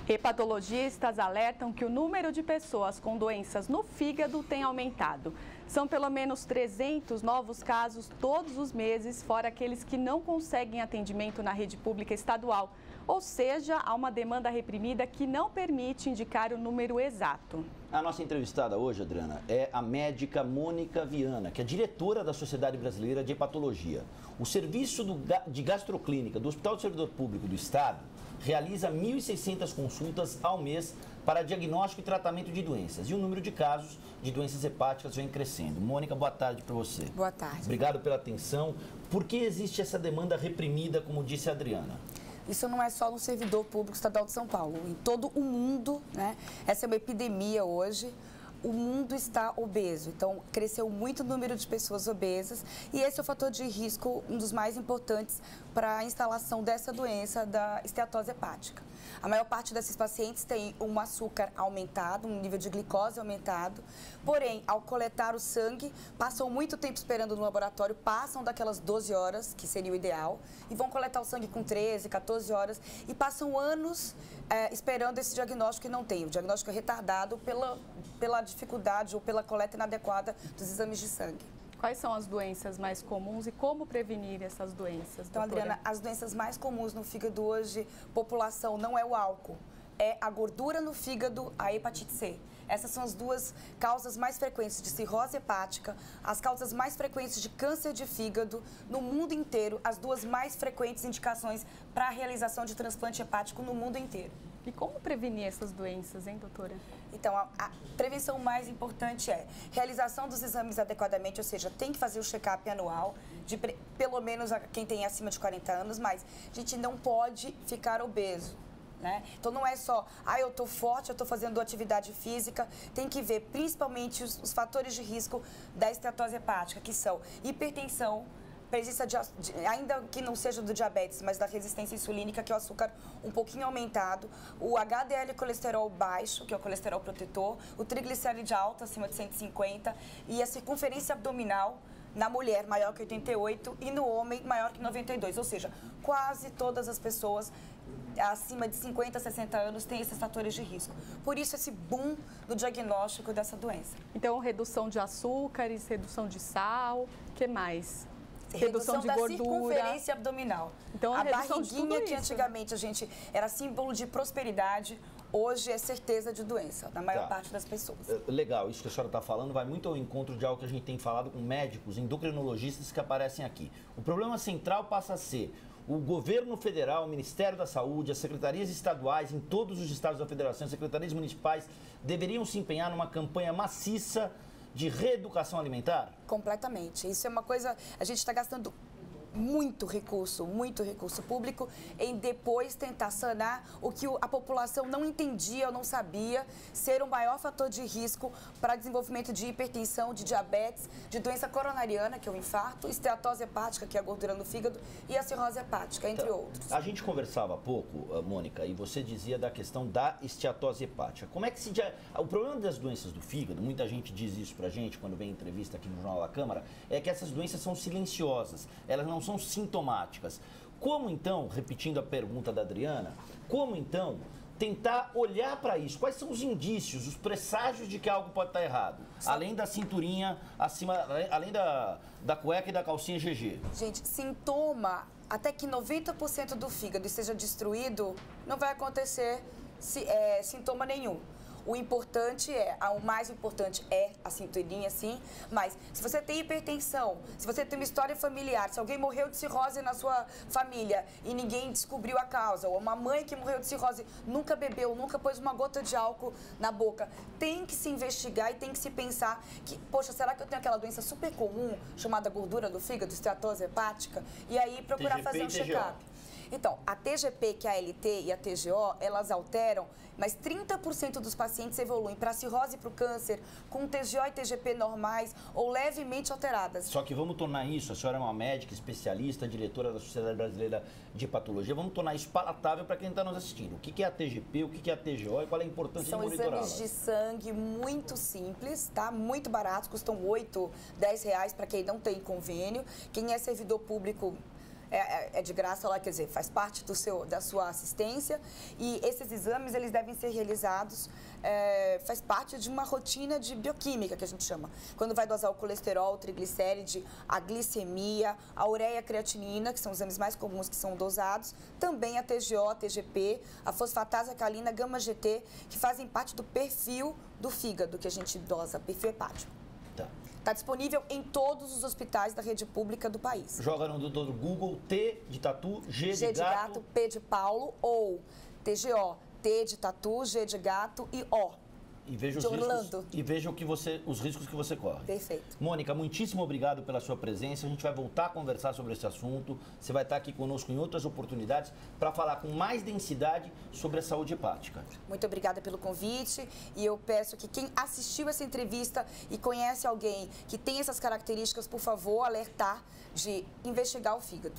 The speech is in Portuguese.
Hepatologistas alertam que o número de pessoas com doenças no fígado tem aumentado. São pelo menos 300 novos casos todos os meses, fora aqueles que não conseguem atendimento na rede pública estadual. Ou seja, há uma demanda reprimida que não permite indicar o número exato. A nossa entrevistada hoje, Adriana, é a médica Mônica Viana, que é diretora da Sociedade Brasileira de Hepatologia. O serviço de gastroclínica do Hospital do Servidor Público do Estado realiza 1.600 consultas ao mês para diagnóstico e tratamento de doenças. E o número de casos de doenças hepáticas vem crescendo. Mônica, boa tarde para você. Boa tarde. Obrigado pela atenção. Por que existe essa demanda reprimida, como disse a Adriana? Isso não é só no servidor público estadual de São Paulo. Em todo o mundo, né? Essa é uma epidemia hoje. O mundo está obeso, então cresceu muito o número de pessoas obesas e esse é o fator de risco, um dos mais importantes para a instalação dessa doença da esteatose hepática. A maior parte desses pacientes tem um açúcar aumentado, um nível de glicose aumentado, porém, ao coletar o sangue, passam muito tempo esperando no laboratório, passam daquelas 12 horas, que seria o ideal, e vão coletar o sangue com 13, 14 horas, e passam anos esperando esse diagnóstico e não tem. O diagnóstico é retardado pela dificuldade ou pela coleta inadequada dos exames de sangue. Quais são as doenças mais comuns e como prevenir essas doenças, Então, doutora? Adriana, as doenças mais comuns no fígado hoje, população, não é o álcool, é a gordura no fígado, a hepatite C. Essas são as duas causas mais frequentes de cirrose hepática, as causas mais frequentes de câncer de fígado no mundo inteiro, as duas mais frequentes indicações para a realização de transplante hepático no mundo inteiro. E como prevenir essas doenças, hein, doutora? Então, a prevenção mais importante é realização dos exames adequadamente, ou seja, tem que fazer o check-up anual, pelo menos quem tem acima de 40 anos, mas a gente não pode ficar obeso. Né? Então não é só, eu estou forte, eu estou fazendo atividade física, tem que ver principalmente os fatores de risco da esteatose hepática, que são hipertensão, presença ainda que não seja do diabetes, mas da resistência insulínica, que é o açúcar um pouquinho aumentado, o HDL colesterol baixo, que é o colesterol protetor, o triglicéride alto, acima de 150, e a circunferência abdominal na mulher maior que 88 e no homem maior que 92, ou seja, quase todas as pessoas acima de 50, 60 anos têm esses fatores de risco. Por isso, esse boom do diagnóstico dessa doença. Então, redução de açúcares, redução de sal, o que mais? Redução de gordura. Circunferência abdominal. Então, a barriguinha que antigamente a gente era símbolo de prosperidade, hoje é certeza de doença, na maior parte das pessoas. Legal, isso que a senhora está falando vai muito ao encontro de algo que a gente tem falado com médicos, endocrinologistas que aparecem aqui. O problema central passa a ser o governo federal, o Ministério da Saúde, as secretarias estaduais em todos os estados da federação, as secretarias municipais deveriam se empenhar numa campanha maciça de reeducação alimentar? Completamente. Isso é uma coisa, a gente está gastando muito recurso público em depois tentar sanar o que a população não entendia ou não sabia ser o maior fator de risco para desenvolvimento de hipertensão, de diabetes, de doença coronariana, que é o infarto, esteatose hepática, que é a gordura no fígado, e a cirrose hepática, entre outros. A gente conversava há pouco, Mônica, e você dizia da questão da esteatose hepática. Como é que o problema das doenças do fígado, muita gente diz isso pra gente quando vem entrevista aqui no Jornal da Câmara, é que essas doenças são silenciosas, elas não são sintomáticas. Como então, repetindo a pergunta da Adriana, como então tentar olhar para isso? Quais são os indícios, os presságios de que algo pode estar errado? Além da cinturinha, além da cueca e da calcinha GG. Gente, sintoma, até que 90% do fígado esteja destruído, não vai acontecer sintoma nenhum. O mais importante é a cinturinha, sim, mas se você tem hipertensão, se você tem uma história familiar, se alguém morreu de cirrose na sua família e ninguém descobriu a causa, ou uma mãe que morreu de cirrose nunca bebeu, nunca pôs uma gota de álcool na boca, tem que se investigar e tem que se pensar que, poxa, será que eu tenho aquela doença super comum chamada gordura do fígado, esteatose hepática? E aí procurar fazer um check-up. Então, a TGP, que é a ALT e a TGO, elas alteram, mas 30% dos pacientes evoluem para cirrose e para o câncer com TGO e TGP normais ou levemente alteradas. Só que vamos tornar isso, a senhora é uma médica, especialista, diretora da Sociedade Brasileira de Hepatologia, vamos tornar isso palatável para quem está nos assistindo. O que é a TGP, o que é a TGO e qual é a importância de monitorá-la? São exames de sangue muito simples, tá? Muito baratos, custam R$8, R$10 para quem não tem convênio. Quem é servidor público é de graça lá, quer dizer, faz parte da sua assistência. E esses exames, eles devem ser realizados, faz parte de uma rotina de bioquímica, que a gente chama. Quando vai dosar o colesterol, o triglicéride, a glicemia, a ureia creatinina, que são os exames mais comuns que são dosados, também a TGO, a TGP, a fosfatase alcalina, gama-GT, que fazem parte do perfil do fígado que a gente dosa, perfil hepático. Tá. Está disponível em todos os hospitais da rede pública do país. Joga no do Google, T de tatu, G de G de gato, P de Paulo ou TGO, T de tatu, G de gato e O. E veja os riscos, e veja os riscos que você corre. Perfeito. Mônica, muitíssimo obrigado pela sua presença. A gente vai voltar a conversar sobre esse assunto. Você vai estar aqui conosco em outras oportunidades para falar com mais densidade sobre a saúde hepática. Muito obrigada pelo convite e eu peço que quem assistiu essa entrevista e conhece alguém que tem essas características, por favor, alertar de investigar o fígado.